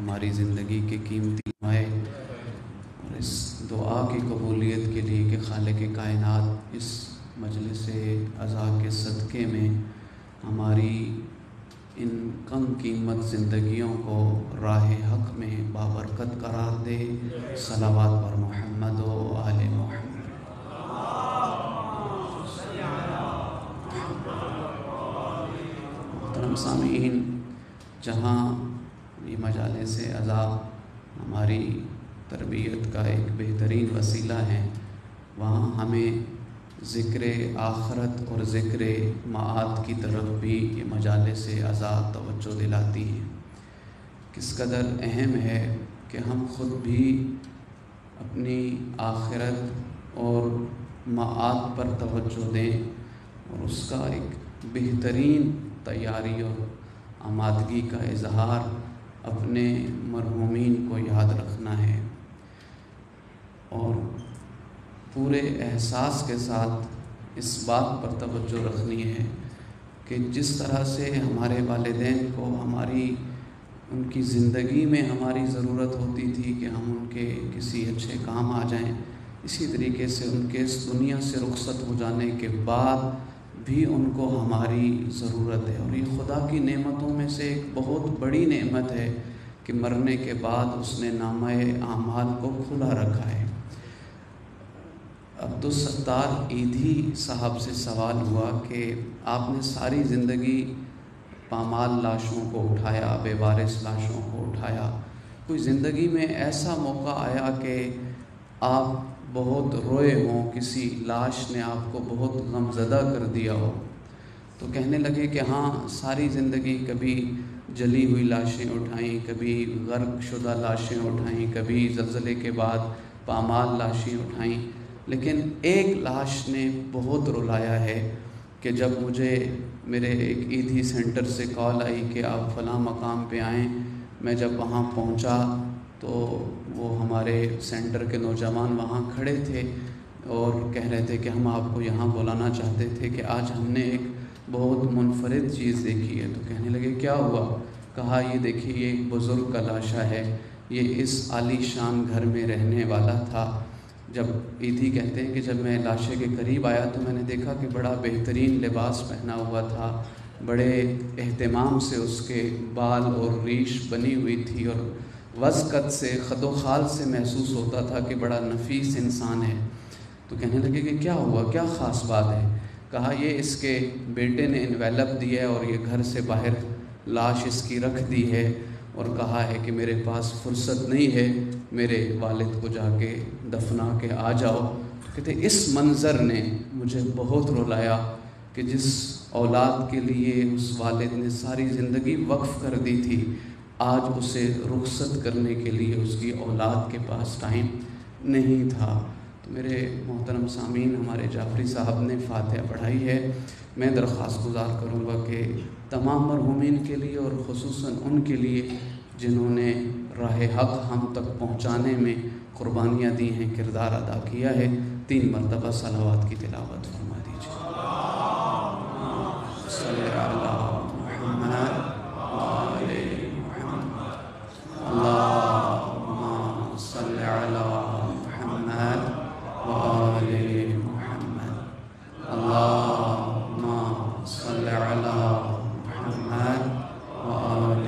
ہماری زندگی کے قیمتی مائے اور اس دعا کی قبولیت کے لیے کہ خالق کائنات اس مجلس عزا کے صدقے میں ہماری ان کم قیمت زندگیوں کو راہ حق میں بابرکت قرار دے۔ صلوات بر محمد و آل محمد۔ محترم سامعین، جہاں یہ مجالس عزا ہماری تربیت کا ایک بہترین وسیلہ ہے، وہاں ہمیں ذکر آخرت اور ذکر معاد کی طرف بھی یہ مجالس عزا توجہ دلاتی ہیں۔ کس قدر اہم ہے کہ ہم خود بھی اپنی آخرت اور معاد پر توجہ دیں اور اس کا ایک بہترین تیاری اور آمادگی کا اظہار اپنے مرحومین کو یاد رکھنا ہے اور پورے احساس کے ساتھ اس بات پر توجہ رکھنی ہے کہ جس طرح سے ہمارے والدین کو ان کی زندگی میں ہماری ضرورت ہوتی تھی کہ ہم ان کے کسی اچھے کام آ جائیں، اسی طریقے سے ان کے اس دنیا سے رخصت ہو جانے کے بعد بھی ان کو ہماری ضرورت ہے۔ اور یہ خدا کی نعمتوں میں سے ایک بہت بڑی نعمت ہے کہ مرنے کے بعد اس نے نامہ اعمال کو کھلا رکھا ہے۔ عبدالستار ایدھی صاحب سے سوال ہوا کہ آپ نے ساری زندگی پامال لاشوں کو اٹھایا، بے وارث لاشوں کو اٹھایا، کوئی زندگی میں ایسا موقع آیا کہ آپ بہت روئے ہوں، کسی لاش نے آپ کو بہت غمزدہ کر دیا ہو؟ تو کہنے لگے کہ ہاں، ساری زندگی کبھی جلی ہوئی لاشیں اٹھائیں، کبھی غرق شدہ لاشیں اٹھائیں، کبھی زلزلے کے بعد پامال لاشیں اٹھائیں، لیکن ایک لاش نے بہت رلایا ہے کہ جب مجھے میرے ایک ایدھی سینٹر سے کال آئی کہ آپ فلاں مقام پہ آئیں، میں جب وہاں پہنچا تو وہ ہمارے سینٹر کے نوجوان وہاں کھڑے تھے اور کہہ رہے تھے کہ ہم آپ کو یہاں بلانا چاہتے تھے کہ آج ہم نے ایک بہت منفرد چیز دیکھی ہے۔ تو کہنے لگے کیا ہوا؟ کہا یہ دیکھیے، یہ ایک بزرگ کا لاشا ہے، یہ اس عالی شان گھر میں رہنے والا تھا۔ جب ایدھی کہتے ہیں کہ جب میں لاشے کے قریب آیا تو میں نے دیکھا کہ بڑا بہترین لباس پہنا ہوا تھا، بڑے اہتمام سے اس کے بال اور ریش بنی ہوئی تھی اور وزقت سے، خد و خال سے محسوس ہوتا تھا کہ بڑا نفیس انسان ہے۔ تو کہنے لگے کہ کیا ہوا، کیا خاص بات ہے؟ کہا یہ اس کے بیٹے نے انویلپ دیا ہے اور یہ گھر سے باہر لاش اس کی رکھ دی ہے اور کہا ہے کہ میرے پاس فرصت نہیں ہے، میرے والد کو جا کے دفنا کے آ جاؤ۔ کہتے اس منظر نے مجھے بہت رلایا کہ جس اولاد کے لیے اس والد نے ساری زندگی وقف کر دی تھی، آج اسے رخصت کرنے کے لیے اس کی اولاد کے پاس ٹائم نہیں تھا۔ تو میرے محترم سامعین، ہمارے جعفری صاحب نے فاتحہ پڑھائی ہے، میں درخواست گزار کروں گا کہ تمام مرحومین کے لیے اور خصوصاً ان کے لیے جنہوں نے راہ حق ہم تک پہنچانے میں قربانیاں دی ہیں، کردار ادا کیا ہے، 3 مرتبہ صلوات کی تلاوت فرما دیجیے۔ صلی علی محمد وآل محمد، اللہم صلی علی محمد وآل محمد، اللہم صلی علی محمد وآل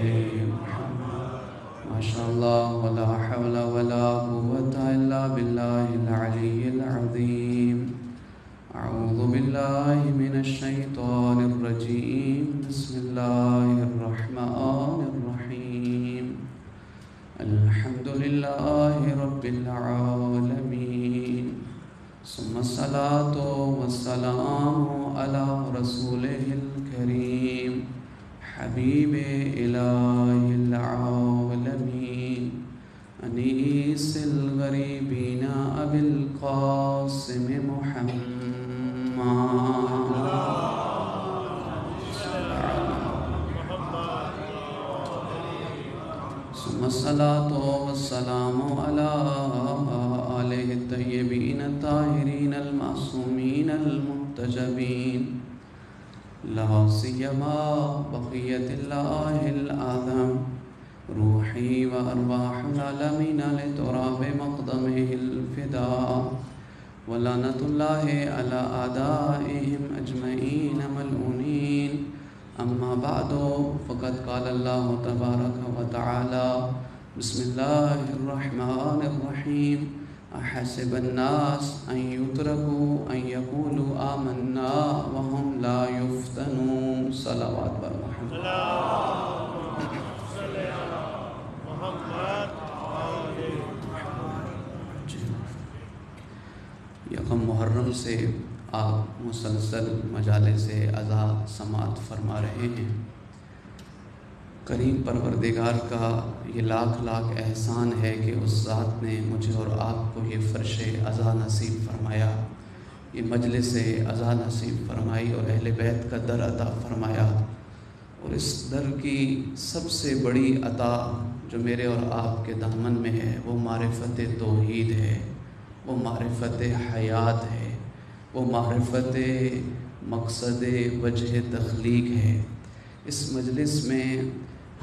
محمد۔ ماشاء اللہ، ولا حول ولا قوة الا باللہ العلی العظیم۔ اعوذ باللہ من الشیطان الرجیم، بسم اللہ الرحمن الرحیم۔ الحمد للہ رب العالمین، ثم الصلاة والسلام علی رسولہ الکریم، حبیب الہ العالمین، انیس الغریبین ابی القاسم محمد۔ ثم الصلاة والسلام علی آلہ الطیبین الطاہرین المعصومین المحتجبین، لا سیما بقیت اللہ الأعظم روحي وأرواح العالمين لتراب مقدمه الفداء ولعنة الله على أعدائهم أجمعين ملعونين. أما بعد فقد قال الله تبارك وتعالى بسم الله الرحمن الرحيم أحسب الناس أن يتركوا أن يقولوا آمنا وهم لا يفتنون. صلوات بر محمد. یکم محرم سے آپ مسلسل مجالس عزا سماعت فرما رہے ہیں. کریم پروردگار کا یہ لاکھ لاکھ احسان ہے کہ اس ذات نے مجھے اور آپ کو یہ فرش عزا نصیب فرمایا، یہ مجلس عزا نصیب فرمائی اور اہل بیت کا در عطا فرمایا. اور اس در کی سب سے بڑی عطا جو میرے اور آپ کے دامن میں ہے وہ معرفت توحید ہے، وہ معرفت حیات ہے، وہ معرفت مقصد وجہ تخلیق ہے. اس مجلس میں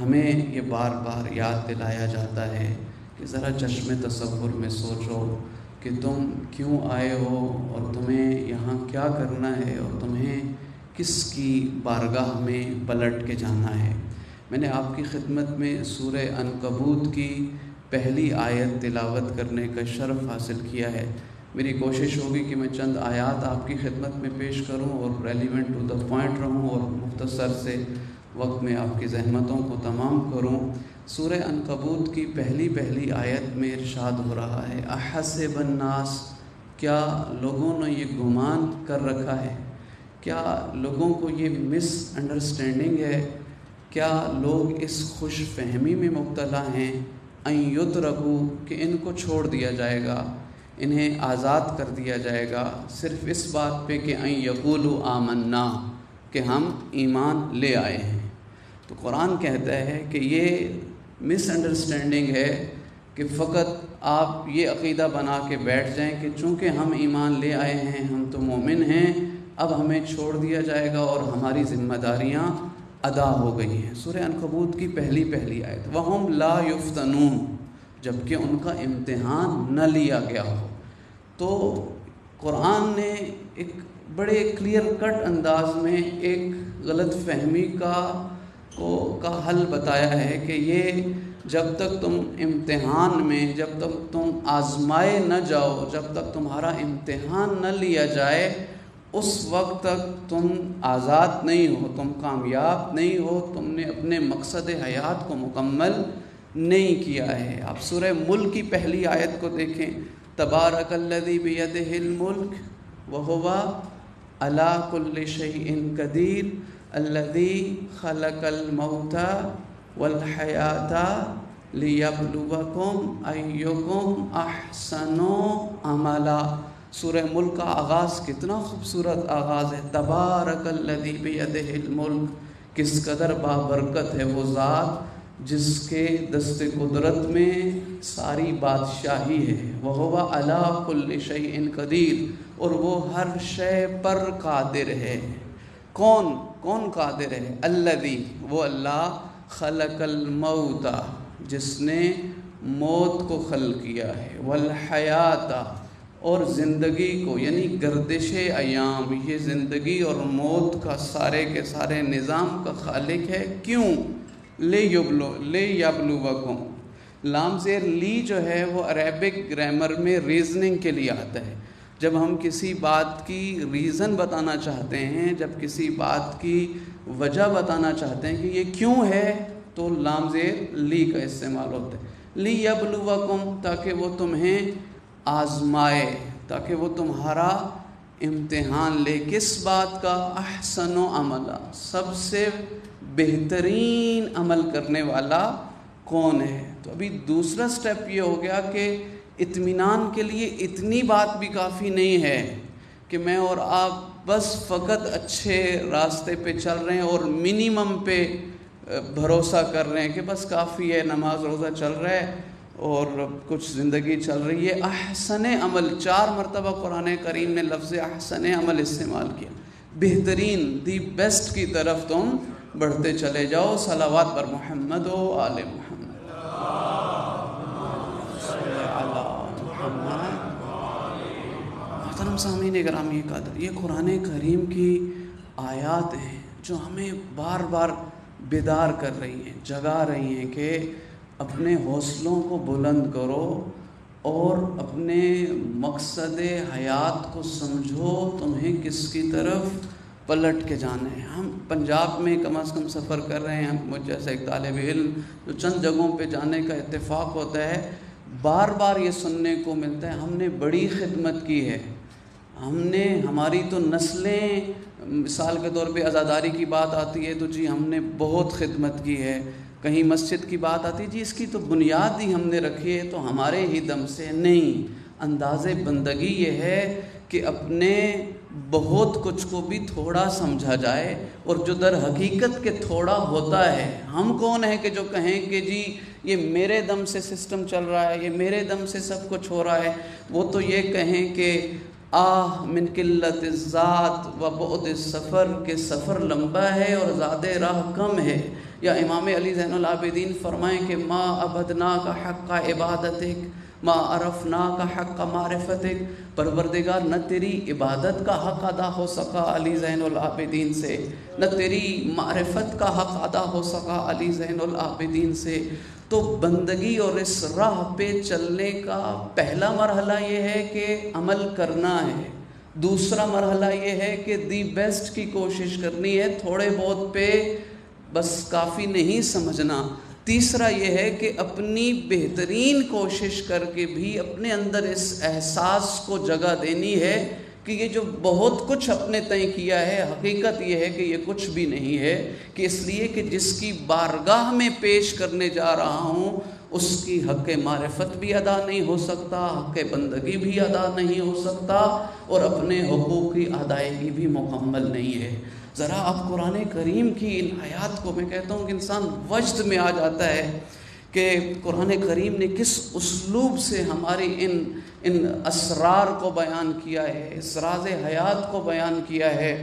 ہمیں یہ بار بار یاد دلایا جاتا ہے کہ ذرا چشم تصور میں سوچو کہ تم کیوں آئے ہو اور تمہیں یہاں کیا کرنا ہے اور تمہیں کس کی بارگاہ میں پلٹ کے جانا ہے. میں نے آپ کی خدمت میں سورہ عنکبوت کی پہلی آیت تلاوت کرنے کا شرف حاصل کیا ہے. میری کوشش ہوگی کہ میں چند آیات آپ کی خدمت میں پیش کروں اور ریلیونٹ ٹو دا پوائنٹ رہوں اور مختصر سے وقت میں آپ کی زحمتوں کو تمام کروں. سورہ عنکبوت کی پہلی آیت میں ارشاد ہو رہا ہے احسب الناس، کیا لوگوں نے یہ گمان کر رکھا ہے، کیا لوگوں کو یہ مس انڈرسٹینڈنگ ہے، کیا لوگ اس خوش فہمی میں مبتلا ہیں ان یترکوا کہ ان کو چھوڑ دیا جائے گا، انہیں آزاد کر دیا جائے گا صرف اس بات پہ کہ ان یقولوا آمنا کہ ہم ایمان لے آئے ہیں. تو قرآن کہتا ہے کہ یہ مس انڈرسٹینڈنگ ہے کہ فقط آپ یہ عقیدہ بنا کے بیٹھ جائیں کہ چونکہ ہم ایمان لے آئے ہیں، ہم تو مومن ہیں، اب ہمیں چھوڑ دیا جائے گا اور ہماری ذمہ داریاں ادا ہو گئی ہیں. سورہ عنکبوت کی پہلی آیت وَهُمْ لَا يُفْتَنُونَ، جبکہ ان کا امتحان نہ لیا گیا ہو. تو قرآن نے ایک بڑے کلیئر کٹ انداز میں ایک غلط فہمی کا حل بتایا ہے کہ یہ جب تک تم امتحان میں، جب تک تم آزمائے نہ جاؤ، جب تک تمہارا امتحان نہ لیا جائے، اس وقت تک تم آزاد نہیں ہو، تم کامیاب نہیں ہو، تم نے اپنے مقصد حیات کو مکمل نہیں کیا ہے. آپ سورہ ملک کی پہلی آیت کو دیکھیں تبارک الذی بیدہ الملک وہو علی کل شیء قدیر الذی خلق الموت والحیات لیبلوکم ایکم احسن عملا. سورہ ملک کا آغاز کتنا خوبصورت آغاز ہے، تبارک الذی بیدہ الملک، کس قدر بابرکت ہے وہ ذات جس کے دست قدرت میں ساری بادشاہی ہے. وہو علی کل شیء قدیر، اور وہ ہر شے پر قادر ہے. کون قادر ہے؟ الذی، وہ اللہ، خلق الموت، جس نے موت کو خلق کیا ہے، والحیات، اور زندگی کو، یعنی گردش ایام، یہ زندگی اور موت کا سارے کے سارے نظام کا خالق ہے. کیوں؟ لیبلوکم. لام زیر لی جو ہے وہ عربک گرامر میں ریزننگ کے لیے آتا ہے. جب ہم کسی بات کی ریزن بتانا چاہتے ہیں، جب کسی بات کی وجہ بتانا چاہتے ہیں کہ یہ کیوں ہے، تو لام زیر لی کا استعمال ہوتا ہے. لیبلوکم، تاکہ وہ تمہیں آزمائے، تاکہ وہ تمہارا امتحان لے. کس بات کا؟ احسن عملا، سب سے بہترین عمل کرنے والا کون ہے. تو ابھی دوسرا سٹیپ یہ ہو گیا کہ اطمینان کے لیے اتنی بات بھی کافی نہیں ہے کہ میں اور آپ بس فقط اچھے راستے پہ چل رہے ہیں اور منیمم پہ بھروسہ کر رہے ہیں کہ بس کافی ہے، نماز روزہ چل رہا ہے اور کچھ زندگی چل رہی ہے. احسن عمل 4 مرتبہ قرآن کریم نے لفظ احسن عمل استعمال کیا. بہترین، دی بیسٹ کی طرف تم بڑھتے چلے جاؤ. صلوات بر محمد و آل محمد. محترم سامعین گرامی قدر، یہ قرآن کریم کی آیات ہیں جو ہمیں بار بار بیدار کر رہی ہیں، جگا رہی ہیں کہ اپنے حوصلوں کو بلند کرو اور اپنے مقصد حیات کو سمجھو، تمہیں کس کی طرف پلٹ کے جانا ہے۔ ہم پنجاب میں کم از کم سفر کر رہے ہیں، مجھ جیسا ایک طالب علم جو چند جگہوں پہ جانے کا اتفاق ہوتا ہے، بار بار یہ سننے کو ملتا ہے ہم نے بڑی خدمت کی ہے، ہماری تو نسلیں، مثال کے طور پہ عزاداری کی بات آتی ہے تو جی ہم نے بہت خدمت کی ہے، کہیں مسجد کی بات آتی ہے جی اس کی تو بنیاد ہی ہم نے رکھی ہے، تو ہمارے ہی دم سے نہیں۔ انداز بندگی یہ ہے کہ اپنے بہت کچھ کو بھی تھوڑا سمجھا جائے، اور جو در حقیقت کے تھوڑا ہوتا ہے، ہم کون ہیں کہ جو کہیں کہ جی یہ میرے دم سے سسٹم چل رہا ہے، یہ میرے دم سے سب کچھ ہو رہا ہے۔ وہ تو یہ کہیں کہ آہ من قلت الذات و بعد السفر، کہ سفر لمبا ہے اور زیادہ راہ کم ہے۔ یا امام علی زین العابدین فرمائیں کہ ما عبدناک حق عبادتک ما عرفناک حق معرفتک، پروردگار نہ تیری عبادت کا حق ادا ہو سکا علی زین العابدین سے، نہ تیری معرفت کا حق ادا ہو سکا علی زین العابدین سے۔ تو بندگی اور اس راہ پہ چلنے کا پہلا مرحلہ یہ ہے کہ عمل کرنا ہے، دوسرا مرحلہ یہ ہے کہ دی بیسٹ کی کوشش کرنی ہے، تھوڑے بہت پہ بس کافی نہیں سمجھنا۔ تیسرا یہ ہے کہ اپنی بہترین کوشش کر کے بھی اپنے اندر اس احساس کو جگہ دینی ہے کہ یہ جو بہت کچھ اپنے تئیں کیا ہے، حقیقت یہ ہے کہ یہ کچھ بھی نہیں ہے، کہ اس لیے کہ جس کی بارگاہ میں پیش کرنے جا رہا ہوں اس کی حق معرفت بھی ادا نہیں ہو سکتا، حق بندگی بھی ادا نہیں ہو سکتا، اور اپنے حقوق کی ادائیگی بھی مکمل نہیں ہے۔ ذرا آپ قرآن کریم کی ان آیات کو، میں کہتا ہوں کہ انسان وجد میں آ جاتا ہے کہ قرآن کریم نے کس اسلوب سے ہماری ان اسرار کو بیان کیا ہے، اس راز حیات کو بیان کیا ہے۔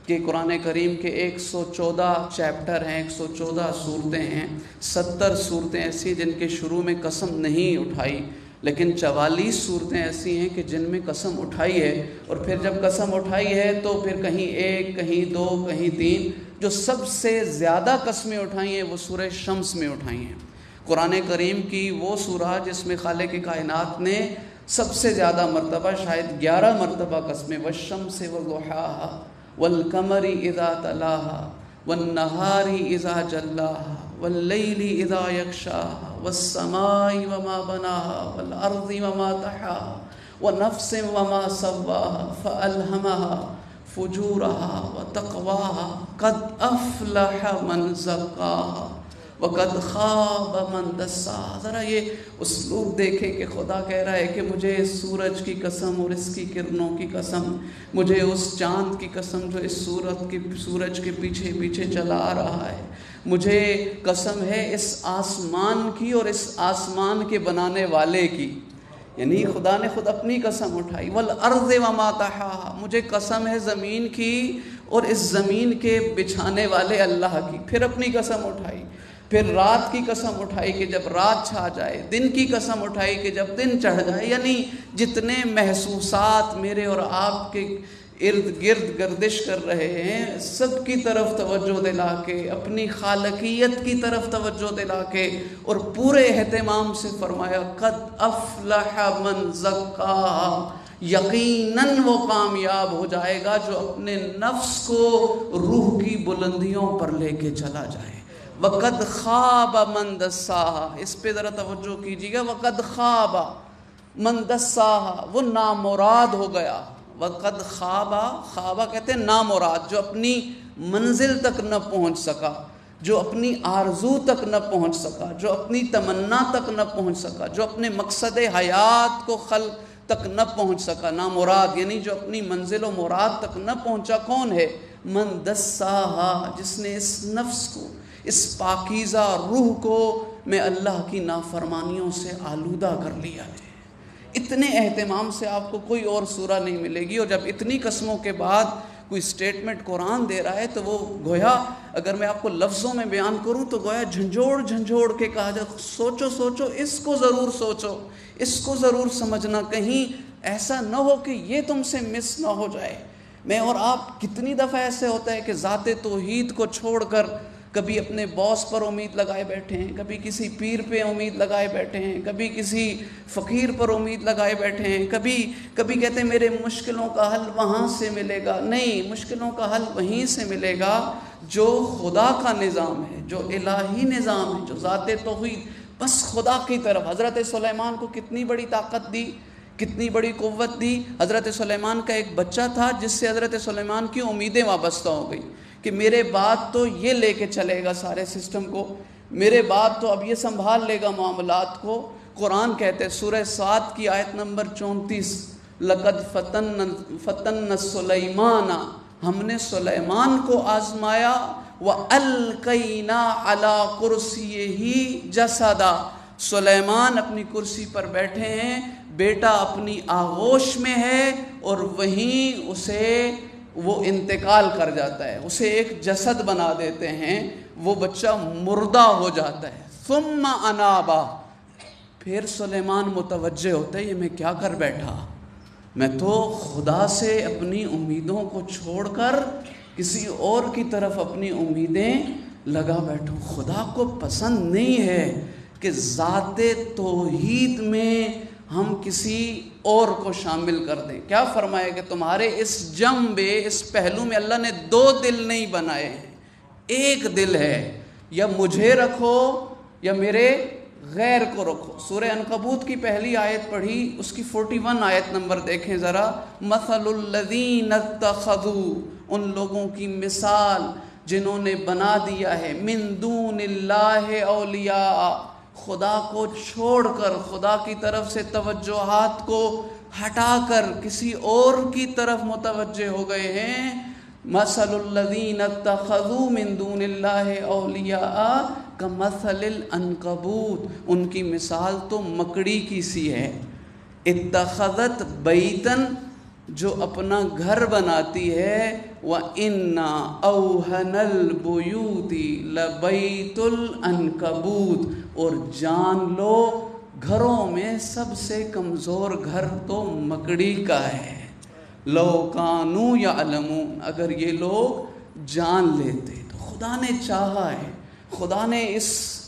کہ قرآن کریم کے 114 چیپٹر ہیں، 114 صورتیں ہیں، 70 صورتیں ایسی جن کے شروع میں قسم نہیں اٹھائی، لیکن 44 صورتیں ایسی ہیں کہ جن میں قسم اٹھائی ہے، اور پھر جب قسم اٹھائی ہے تو پھر کہیں 1، کہیں 2، کہیں 3، جو سب سے زیادہ قسمیں اٹھائی ہیں وہ سورہ شمس میں اٹھائی ہیں۔ قرآن کریم کی وہ سورہ جس میں خالق کائنات نے سب سے زیادہ مرتبہ، شاید 11 مرتبہ قسمیں، والشمس وضحاہا والقمر اذا تلاہا والنہار اذا جلاہا واللیل اذا یغشاہا والسماء وما بناہا والارض وما طحاہا ونفس وما سواہا فألہمہا فجورہا وتقواہا قد افلح من زکاہا وقد خواب من دساہا۔ ذرا یہ اسلوب دیکھیں کہ خدا کہہ رہا ہے کہ مجھے اس سورج کی قسم اور اس کی کرنوں کی قسم، مجھے اس چاند کی قسم جو اس سورج کے پیچھے پیچھے چلا آ رہا ہے، مجھے قسم ہے اس آسمان کی اور اس آسمان کے بنانے والے کی، یعنی خدا نے خود اپنی قسم اٹھائی۔ والارض وما طحاہا، مجھے قسم ہے زمین کی اور اس زمین کے بچھانے والے اللہ کی، پھر اپنی قسم اٹھائی۔ پھر رات کی قسم اٹھائی کہ جب رات چھا جائے، دن کی قسم اٹھائی کہ جب دن چڑھ جائے، یعنی جتنے محسوسات میرے اور آپ کے ارد گرد گردش کر رہے ہیں، سب کی طرف توجہ دلا کے، اپنی خالقیت کی طرف توجہ دلا کے، اور پورے اہتمام سے فرمایا قد افلح من زکاہا، یقیناً وہ کامیاب ہو جائے گا جو اپنے نفس کو روح کی بلندیوں پر لے کے چلا جائے۔ وقد خواب من دساہا، اس پہ ذرا توجہ کیجیے گا، وقد خواب من دساہا، وہ نامراد ہو گیا۔ وقد خواب کہتے ہیں نامراد، جو اپنی منزل تک نہ پہنچ سکا، جو اپنی آرزو تک نہ پہنچ سکا، جو اپنی تمنا تک نہ پہنچ سکا، جو اپنے مقصد حیات کو خلق تک نہ پہنچ سکا، نامراد یعنی جو اپنی منزل و مراد تک نہ پہنچا، کون ہے؟ من دساہا، جس نے اس نفس کو، اس پاکیزہ روح کو میں اللہ کی نافرمانیوں سے آلودہ کر لیا ہے۔ اتنے اہتمام سے آپ کو کوئی اور سورہ نہیں ملے گی، اور جب اتنی قسموں کے بعد کوئی سٹیٹمنٹ قرآن دے رہا ہے تو وہ گویا اگر میں آپ کو لفظوں میں بیان کروں تو گویا جھنجھوڑ جھنجھوڑ کے کہا جائے سوچو اس کو ضرور سوچو، اس کو ضرور سمجھنا، کہیں ایسا نہ ہو کہ یہ تم سے مس نہ ہو جائے۔ میں اور آپ کتنی دفعہ ایسے ہوتا ہے کہ ذات توحید کو چھوڑ کر کبھی اپنے باس پر امید لگائے بیٹھے ہیں، کبھی کسی پیر پہ امید لگائے بیٹھے ہیں، کبھی کسی فقیر پر امید لگائے بیٹھے ہیں، کبھی کہتے ہیں میرے مشکلوں کا حل وہاں سے ملے گا۔ نہیں، مشکلوں کا حل وہیں سے ملے گا جو خدا کا نظام ہے، جو الہی نظام ہے، جو ذات توحید، بس خدا کی طرف۔ حضرت سلیمان کو کتنی بڑی طاقت دی، کتنی بڑی قوت دی۔ حضرت سلیمان کا ایک بچہ تھا جس سے حضرت سلیمان کی امیدیں وابستہ ہو گئی کہ میرے بعد تو یہ لے کے چلے گا سارے سسٹم کو، میرے بعد تو اب یہ سنبھال لے گا معاملات کو۔ قرآن کہتے سورہ صاد کی آیت نمبر 34، لَقَدْ فَتَنَّ سُلَيْمَانَ، ہم نے سلیمان کو آزمایا، وَأَلْقَيْنَا عَلَىٰ كُرْسِيِّهِ جَسَدًا، سلیمان اپنی کرسی پر بیٹھے ہیں، بیٹا اپنی آغوش میں ہے اور وہیں اسے وہ انتقال کر جاتا ہے، اسے ایک جسد بنا دیتے ہیں، وہ بچہ مردہ ہو جاتا ہے۔ ثم انابا، پھر سلیمان متوجہ ہوتا ہے یہ میں کیا کر بیٹھا، میں تو خدا سے اپنی امیدوں کو چھوڑ کر کسی اور کی طرف اپنی امیدیں لگا بیٹھوں۔ خدا کو پسند نہیں ہے کہ ذات توحید میں ہم کسی اور کو شامل کر دیں۔ کیا فرمایا کہ تمہارے اس جنبے، اس پہلو میں اللہ نے 2 دل نہیں بنائے ہیں، ایک دل ہے، یا مجھے رکھو یا میرے غیر کو رکھو۔ سورہ عنکبوت کی پہلی آیت پڑھی، اس کی 41 آیت نمبر دیکھیں ذرا، مثل الذین اتخذوا، ان لوگوں کی مثال جنہوں نے بنا دیا ہے من دون اللہ اولیاء، خدا کو چھوڑ کر، خدا کی طرف سے توجہات کو ہٹا کر کسی اور کی طرف متوجہ ہو گئے ہیں۔ مثل الذین اتخذوا من دون اللہ اولیاء کمثل العنکبوت، ان کی مثال تو مکڑی کی سی ہے، اتخذت بیتن، جو اپنا گھر بناتی ہے، وَإِنَّ أَوْهَنَ الْبُيُوتِ لَبَيْتُ الْعَنْكَبُوتِ، اور جان لو گھروں میں سب سے کمزور گھر تو مکڑی کا ہے۔ لَوْ كَانُوا يَعْلَمُونَ، اگر یہ لوگ جان لیتے۔ تو خدا نے چاہا ہے، خدا نے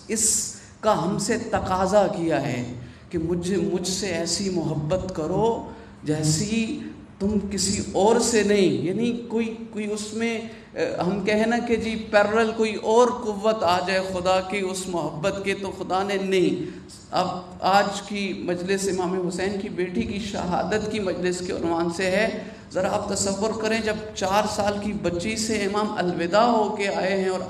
اس کا ہم سے تقاضا کیا ہے کہ مجھ سے ایسی محبت کرو جیسی تم کسی اور سے نہیں، یعنی کوئی اس میں ہم کہیں نا کہ جی پیرل کوئی اور قوت آ جائے خدا کی اس محبت کے، تو خدا نے نہیں۔ اب آج کی مجلس امام حسین کی بیٹی کی شہادت کی مجلس کے عنوان سے ہے، ذرا آپ تصور کریں جب 4 سال کی بچی سے امام الوداع ہو کے آئے ہیں اور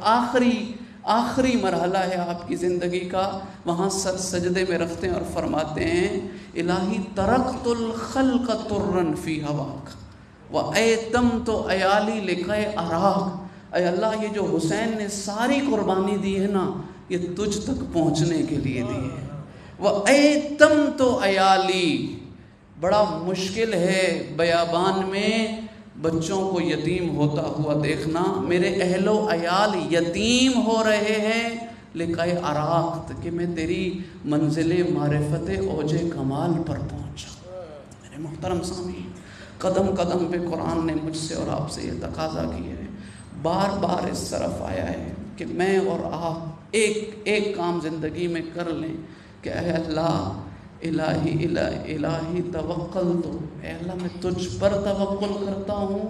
آخری مرحلہ ہے آپ کی زندگی کا، وہاں سر سجدے میں رکھتے ہیں اور فرماتے ہیں الہی ترکت الخلق ترن فی ہواک وایتمت عیالی لقاء اراک، اے اللہ یہ جو حسین نے ساری قربانی دی ہے نا، یہ تجھ تک پہنچنے کے لیے دی ہے۔ وایتمت عیالی، بڑا مشکل ہے بیابان میں بچوں کو یتیم ہوتا ہوا دیکھنا، میرے اہل و عیال یتیم ہو رہے ہیں، لقاء اراک، کہ میں تیری منزل معرفت اوج کمال پر پہنچا۔ میرے محترم سامعین، قدم قدم پہ قرآن نے مجھ سے اور آپ سے یہ تقاضا کیا ہے، بار بار اس طرف آیا ہے کہ میں اور آپ ایک کام زندگی میں کر لیں کہ اے اللہ الہی توکل، تو اے اللہ میں تجھ پر توکل کرتا ہوں،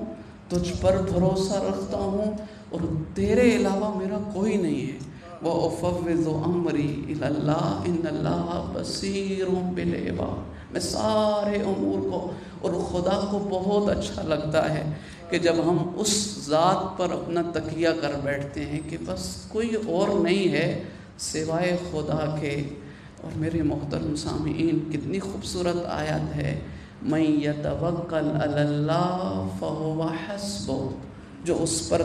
تجھ پر بھروسہ رکھتا ہوں، اور تیرے علاوہ میرا کوئی نہیں ہے۔ وَأُفَوِّضُ أَمْرِي إِلَى اللَّهِ إِنَّ اللَّهَ بَصِيرٌ بِالْعِبَادِ، میں سارے امور کو، اور خدا کو بہت اچھا لگتا ہے کہ جب ہم اس ذات پر اپنا تکیہ کر بیٹھتے ہیں کہ بس کوئی اور نہیں ہے سوائے خدا کے۔ اور میرے محترم سامعین، کتنی خوبصورت آیت ہے، مَن يَتَوَکَّلْ عَلَى اللَّهِ فَهُوَ حَسْبُهُ، جو اس پر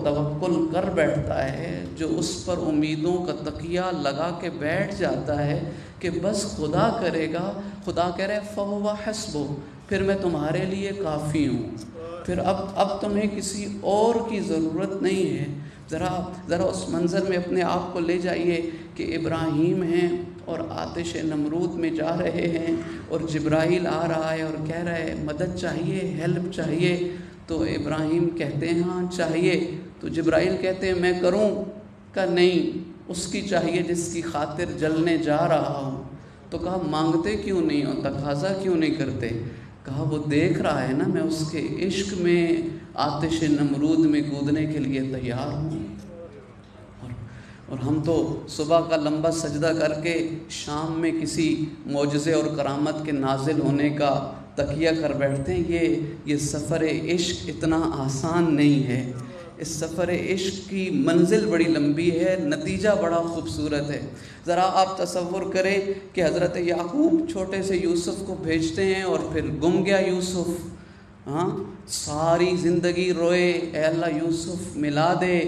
توکل کر بیٹھتا ہے، جو اس پر امیدوں کا تکیہ لگا کے بیٹھ جاتا ہے کہ بس خدا کرے گا، خدا کہہ رہے فَهُوَ حَسْبُهُ، پھر میں تمہارے لیے کافی ہوں۔ پھر اب تمہیں کسی اور کی ضرورت نہیں ہے۔ ذرا اس منظر میں اپنے آپ کو لے جائیے کہ ابراہیم ہیں اور آتش نمرود میں جا رہے ہیں، اور جبرائیل آ رہا ہے اور کہہ رہا ہے مدد چاہیے، ہیلپ چاہیے، تو ابراہیم کہتے ہیں ہاں چاہیے، تو جبرائیل کہتے ہیں میں کروں؟ کہ نہیں، اس کی چاہیے جس کی خاطر جلنے جا رہا ہوں۔ تو کہا مانگتے کیوں نہیں ہو، تقاضا کیوں نہیں کرتے؟ کہا وہ دیکھ رہا ہے نا میں اس کے عشق میں آتش نمرود میں کودنے کے لیے تیار ہوں۔ اور ہم تو صبح کا لمبا سجدہ کر کے شام میں کسی معجزے اور کرامت کے نازل ہونے کا تکیہ کر بیٹھتے ہیں۔ یہ سفر عشق اتنا آسان نہیں ہے۔ اس سفر عشق کی منزل بڑی لمبی ہے، نتیجہ بڑا خوبصورت ہے۔ ذرا آپ تصور کریں کہ حضرت یعقوب چھوٹے سے یوسف کو بھیجتے ہیں اور پھر گم گیا یوسف، ہاں ساری زندگی روئے اے اللہ یوسف ملا دے،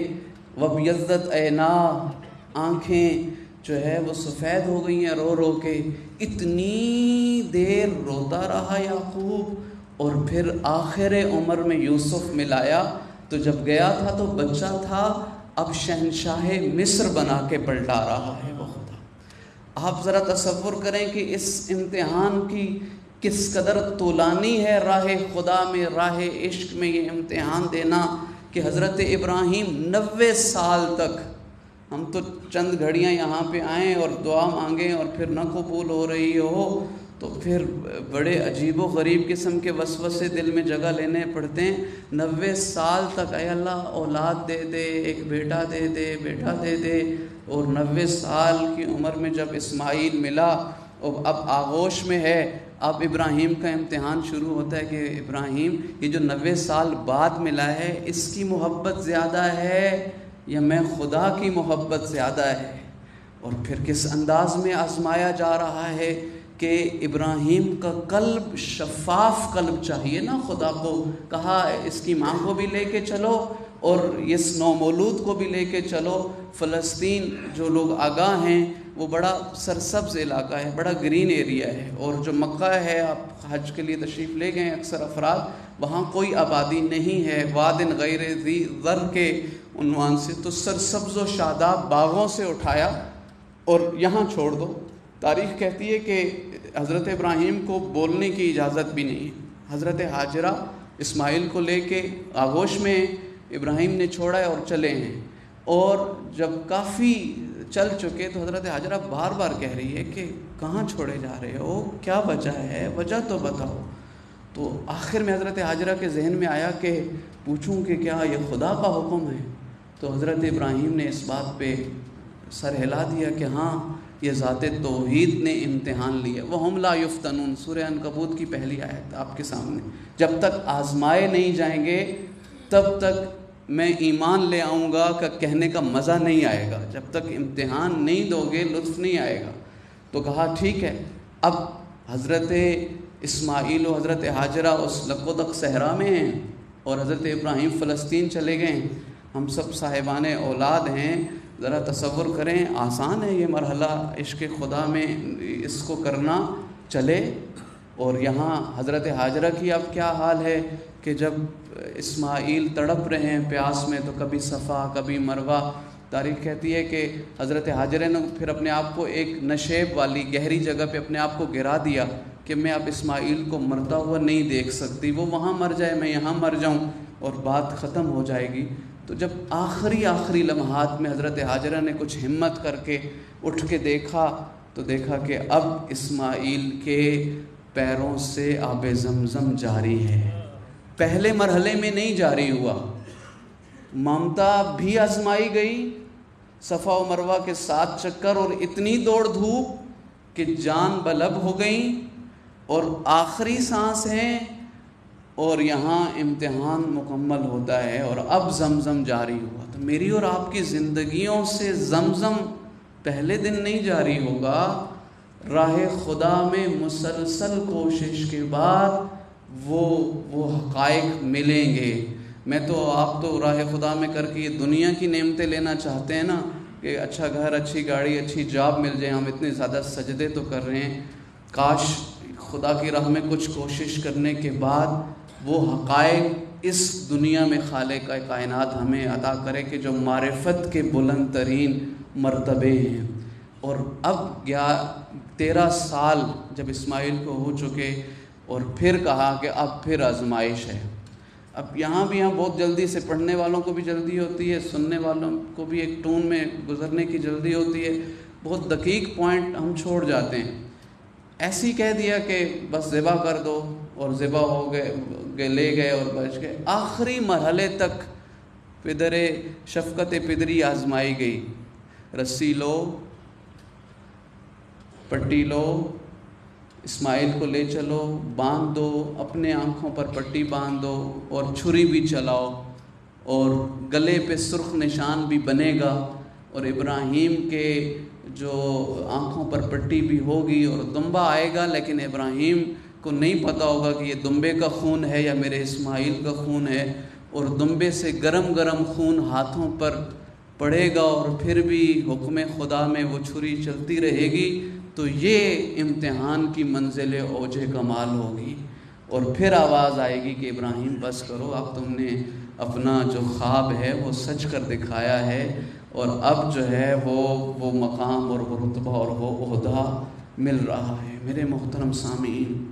وَبْيَضَّتْ عَيْنَاهُ آنکھیں جو ہے وہ سفید ہو گئی ہیں رو رو کے۔ اتنی دیر روتا رہا یعقوب، اور پھر آخر عمر میں یوسف ملایا، تو جب گیا تھا تو بچہ تھا، اب شہنشاہ مصر بنا کے پلٹا رہا ہے وہ خدا۔ آپ ذرا تصور کریں کہ اس امتحان کی کس قدر طولانی ہے راہ خدا میں، راہ عشق میں یہ امتحان دینا، کہ حضرت ابراہیم 90 سال تک، ہم تو چند گھڑیاں یہاں پہ آئیں اور دعا مانگیں اور پھر نہ قبول ہو رہی ہو تو پھر بڑے عجیب و غریب قسم کے وسوسے دل میں جگہ لینے پڑتے ہیں۔ 90 سال تک اے اللہ اولاد دے دے، ایک بیٹا دے دے، بیٹا دے دے، اور 90 سال کی عمر میں جب اسماعیل ملا، اور اب آغوش میں ہے، اب ابراہیم کا امتحان شروع ہوتا ہے کہ ابراہیم یہ جو 90 سال بعد ملا ہے اس کی محبت زیادہ ہے یا میں خدا کی محبت زیادہ ہے؟ اور پھر کس انداز میں آزمایا جا رہا ہے کہ ابراہیم کا قلب شفاف قلب چاہیے نا خدا کو۔ کہا اس کی ماں کو بھی لے کے چلو اور اس نومولود کو بھی لے کے چلو۔ فلسطین جو لوگ آگاہ ہیں وہ بڑا سرسبز علاقہ ہے، بڑا گرین ایریا ہے، اور جو مکہ ہے آپ حج کے لیے تشریف لے گئے اکثر افراد، وہاں کوئی آبادی نہیں ہے، وادن غیر ذی زرع کے عنوان سے، تو سرسبز و شاداب باغوں سے اٹھایا اور یہاں چھوڑ دو۔ تاریخ کہتی ہے کہ حضرت ابراہیم کو بولنے کی اجازت بھی نہیں ہے۔ حضرت ہاجرہ اسماعیل کو لے کے آغوش میں ابراہیم نے چھوڑا ہے اور چلے ہیں، اور جب کافی چل چکے تو حضرت ہاجرہ بار بار کہہ رہی ہے کہ کہاں چھوڑے جا رہے ہو، کیا وجہ ہے، وجہ تو بتاؤ۔ تو آخر میں حضرت ہاجرہ کے ذہن میں آیا کہ پوچھوں کہ کیا یہ خدا کا حکم ہے؟ تو حضرت ابراہیم نے اس بات پہ سر ہلا دیا کہ ہاں یہ ذات توحید نے امتحان لیا۔ وَهُمْ لَا يُفْتَنُونَ، سورہ عنکبوت کی پہلی آیت آپ کے سامنے۔ جب تک آزمائے نہیں جائیں گے تب تک میں ایمان لے آؤں گا کا کہنے کا مزہ نہیں آئے گا، جب تک امتحان نہیں دو گے لطف نہیں آئے گا۔ تو کہا ٹھیک ہے، اب حضرت اسماعیل و حضرت ہاجرہ اس لقودق صحرا میں ہیں اور حضرت ابراہیم فلسطین چلے گئے ہیں، ہم سب صاحبان اولاد ہیں۔ ذرا تصور کریں، آسان ہے یہ مرحلہ عشق خدا میں اس کو کرنا، چلے۔ اور یہاں حضرت ہاجرہ کی اب کیا حال ہے کہ جب اسماعیل تڑپ رہے ہیں پیاس میں، تو کبھی صفا کبھی مروہ۔ تاریخ کہتی ہے کہ حضرت ہاجرہ نے پھر اپنے آپ کو ایک نشیب والی گہری جگہ پہ اپنے آپ کو گرا دیا کہ میں اب اسماعیل کو مرتا ہوا نہیں دیکھ سکتی، وہ وہاں مر جائے میں یہاں مر جاؤں اور بات ختم ہو جائے گی۔ تو جب آخری لمحات میں حضرت ہاجرہ نے کچھ ہمت کر کے اٹھ کے دیکھا تو دیکھا کہ اب اسماعیل کے پیروں سے آب زمزم جاری ہے، پہلے مرحلے میں نہیں جاری ہوا۔ ممتا بھی آزمائی گئی، صفا و مروہ کے 7 چکر اور اتنی دوڑ دھوپ کہ جان بلب ہو گئی، اور آخری سانس ہے اور یہاں امتحان مکمل ہوتا ہے، اور اب زمزم جاری ہوا۔ تو میری اور آپ کی زندگیوں سے زمزم پہلے دن نہیں جاری ہوگا، راہ خدا میں مسلسل کوشش کے بعد وہ حقائق ملیں گے۔ میں تو آپ تو راہ خدا میں کر کے یہ دنیا کی نعمتیں لینا چاہتے ہیں نا، کہ اچھا گھر، اچھی گاڑی، اچھی جاب مل جائے، ہم اتنے زیادہ سجدے تو کر رہے ہیں، کاش خدا کی راہ میں کچھ کوشش کرنے کے بعد وہ حقائق اس دنیا میں خالق کائنات ہمیں عطا کرے کہ جو معرفت کے بلند ترین مرتبے ہیں۔ اور اب 13 سال جب اسماعیل کو ہو چکے اور پھر کہا کہ اب پھر آزمائش ہے۔ اب یہاں بہت جلدی سے پڑھنے والوں کو بھی جلدی ہوتی ہے، سننے والوں کو بھی ایک ٹون میں گزرنے کی جلدی ہوتی ہے، بہت دقیق پوائنٹ ہم چھوڑ جاتے ہیں۔ ایسے ہی کہہ دیا کہ بس ذبح کر دو، اور ذبح ہو گئے، لے گئے اور بچ گئے۔ آخری مرحلے تک پدر شفقت پدری آزمائی گئی۔ رسی لو، پٹی لو، اسماعیل کو لے چلو، باندھ دو، اپنے آنکھوں پر پٹی باندھ دو اور چھری بھی چلاؤ، اور گلے پہ سرخ نشان بھی بنے گا، اور ابراہیم کے جو آنکھوں پر پٹی بھی ہوگی، اور دمبا آئے گا، لیکن ابراہیم کو نہیں پتہ ہوگا کہ یہ دمبے کا خون ہے یا میرے اسماعیل کا خون ہے، اور دمبے سے گرم گرم خون ہاتھوں پر پڑے گا، اور پھر بھی حکم خدا میں وہ چھری چلتی رہے گی۔ تو یہ امتحان کی منزل اوج کمال ہوگی، اور پھر آواز آئے گی کہ ابراہیم بس کرو، اب تم نے اپنا جو خواب ہے وہ سچ کر دکھایا ہے، اور اب جو ہے وہ مقام اور وہ رتبہ اور وہ عہدہ مل رہا ہے۔ میرے محترم سامعین،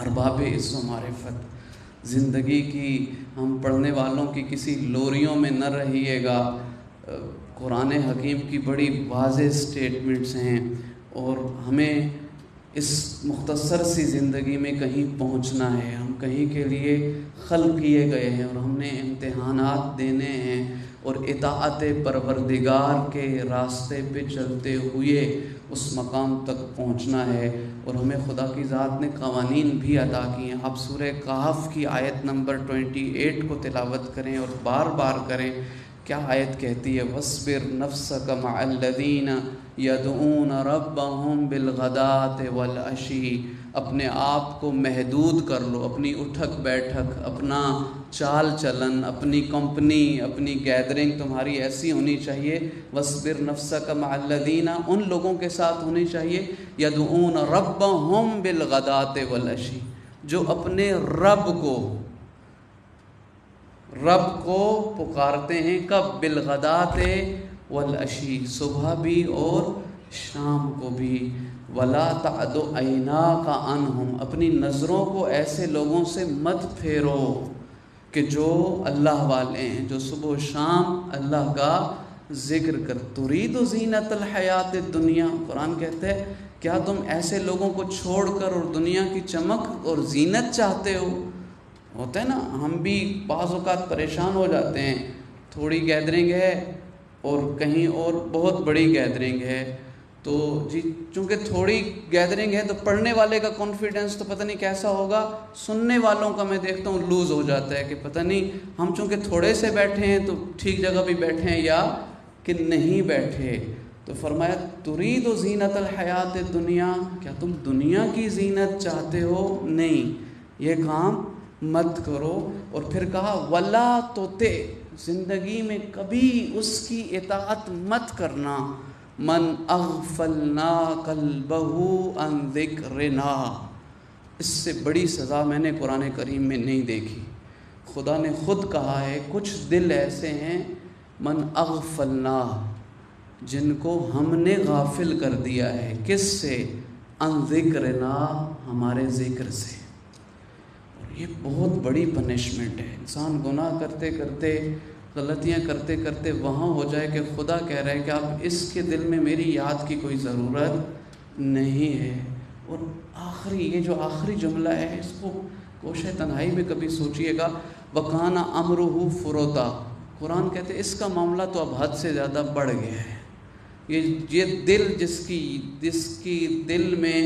ارباب عز و معرفت، زندگی کی ہم پڑھنے والوں کی کسی لوریوں میں نہ رہیے گا۔ قرآن حکیم کی بڑی واضح سٹیٹمنٹس ہیں، اور ہمیں اس مختصر سی زندگی میں کہیں پہنچنا ہے، ہم کہیں کے لیے خلق کیے گئے ہیں، اور ہم نے امتحانات دینے ہیں، اور اطاعت پروردگار کے راستے پہ چلتے ہوئے اس مقام تک پہنچنا ہے، اور ہمیں خدا کی ذات نے قوانین بھی عطا کیے ہیں۔ آپ سورہ کہف کی آیت نمبر 28 کو تلاوت کریں اور بار بار کریں۔ کیا آیت کہتی ہے؟ وَاصْبِرْ نَفْسَكَ مَعَ الَّذِينَ يَدْعُونَ رَبَّهُمْ بِالْغَدَاةِ وَالْعَشِيِّ۔ اپنے آپ کو محدود کر لو، اپنی اٹھک بیٹھک، اپنا چال چلن، اپنی کمپنی، اپنی گیدرنگ تمہاری ایسی ہونی چاہیے۔ وَاصْبِرْ نَفْسَكَ مَعَ الَّذِينَ، ان لوگوں کے ساتھ ہونی چاہیے، يَدْعُونَ رَبَّهُمْ بِالْغَدَاةِ وَالْعَشِيِّ، جو اپنے رب کو پکارتے ہیں۔ کب؟ بالغداۃ والعشی، صبح بھی اور شام کو بھی۔ ولا تعد عیناک عنہم، اپنی نظروں کو ایسے لوگوں سے مت پھیرو کہ جو اللہ والے ہیں، جو صبح و شام اللہ کا ذکر کر۔ ترید زینت الحیات الدنیا، قرآن کہتے ہیں کیا تم ایسے لوگوں کو چھوڑ کر اور دنیا کی چمک اور زینت چاہتے ہو؟ ہوتا ہے نا، ہم بھی بعض اوقات پریشان ہو جاتے ہیں، تھوڑی گیدرنگ ہے اور کہیں اور بہت بڑی گیدرنگ ہے، تو جی چونکہ تھوڑی گیدرنگ ہے تو پڑھنے والے کا کانفیڈنس تو پتہ نہیں کیسا ہوگا، سننے والوں کا میں دیکھتا ہوں لوز ہو جاتا ہے کہ پتہ نہیں ہم چونکہ تھوڑے سے بیٹھے ہیں تو ٹھیک جگہ بھی بیٹھے ہیں یا کہ نہیں بیٹھے۔ تو فرمایا ترید زینت الحیات الدنیا، کیا تم دنیا کی زینت چاہتے ہو؟ نہیں، یہ کام مت کرو۔ اور پھر کہا ولا توتے، زندگی میں کبھی اس کی اطاعت مت کرنا، من اغفلنا قلبہ عن ذکرنا، اس سے بڑی سزا میں نے قرآن کریم میں نہیں دیکھی۔ خدا نے خود کہا ہے کچھ دل ایسے ہیں من اغفلنا، جن کو ہم نے غافل کر دیا ہے، کس سے؟ عن ذکرنا، ہمارے ذکر سے۔ یہ بہت بڑی پنشمنٹ ہے۔ انسان گناہ کرتے کرتے، غلطیاں کرتے کرتے وہاں ہو جائے کہ خدا کہہ رہا ہے کہ اب اس کے دل میں میری یاد کی کوئی ضرورت نہیں ہے۔ اور یہ جو آخری جملہ ہے، اس کو کوشش تنہائی میں کبھی سوچئے گا، وَكَانَ أَمْرُهُ فُرُطًا، قرآن کہتے ہیں اس کا معاملہ تو اب حد سے زیادہ بڑھ گیا ہے۔ یہ دل جس کی دل میں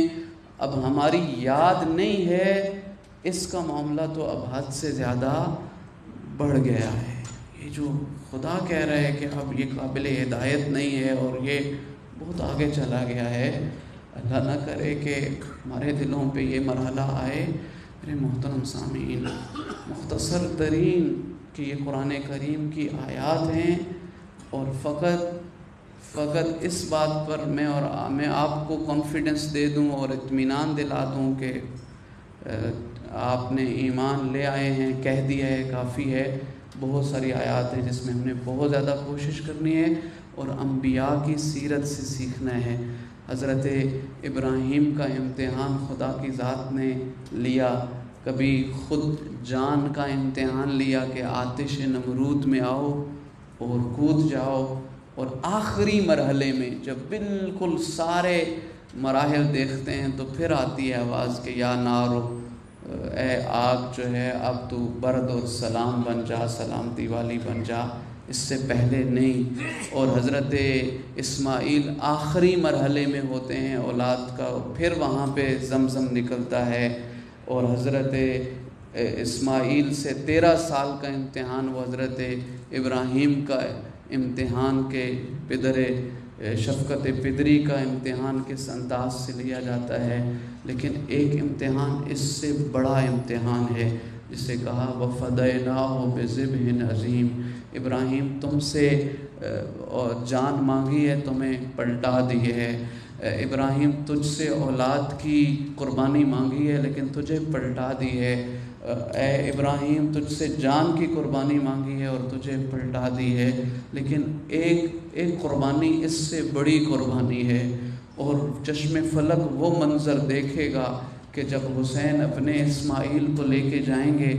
اب ہماری یاد نہیں ہے، اس کا معاملہ تو اب حد سے زیادہ بڑھ گیا ہے۔ یہ جو خدا کہہ رہا ہے کہ اب یہ قابل ہدایت نہیں ہے اور یہ بہت آگے چلا گیا ہے، اللہ نہ کرے کہ ہمارے دلوں پہ یہ مرحلہ آئے۔ میرے محترم سامعین، مختصر ترین کہ یہ قرآن کریم کی آیات ہیں، اور فقط اس بات پر میں آپ کو کانفیڈنس دے دوں اور اطمینان دلا دوں کہ آپ نے ایمان لے آئے ہیں، کہہ دیا ہے کافی ہے۔ بہت ساری آیات ہیں جس میں ہم نے بہت زیادہ کوشش کرنی ہے اور انبیاء کی سیرت سے سیکھنا ہے۔ حضرت ابراہیم کا امتحان خدا کی ذات نے لیا، کبھی خود جان کا امتحان لیا کہ آتش نمرود میں آؤ اور کود جاؤ، اور آخری مرحلے میں جب بالکل سارے مراحل دیکھتے ہیں تو پھر آتی ہے آواز کہ یا نارو، اے آگ جو ہے اب تو برد اور سلام بن جا، سلامتی والی بن جا، اس سے پہلے نہیں۔ اور حضرت اسماعیل آخری مرحلے میں ہوتے ہیں اولاد کا، پھر وہاں پہ زمزم نکلتا ہے، اور حضرت اسماعیل سے 13 سال کا امتحان وہ حضرت ابراہیم کا امتحان کے پدر شفقت پدری کا امتحان کس انداز سے لیا جاتا ہے۔ لیکن ایک امتحان اس سے بڑا امتحان ہے جسے کہا وَفَدَيْنَاهُ بِذِبْحٍ عَظِيمٍ، ابراہیم تم سے جان مانگی ہے، تمہیں پلٹا دی ہے۔ ابراہیم تجھ سے اولاد کی قربانی مانگی ہے لیکن تجھے پلٹا دی ہے۔ اے ابراہیم تجھ سے جان کی قربانی مانگی ہے اور تجھے پلٹا دی ہے۔ لیکن ایک قربانی اس سے بڑی قربانی ہے، اور چشم فلک وہ منظر دیکھے گا کہ جب حسین اپنے اسماعیل کو لے کے جائیں گے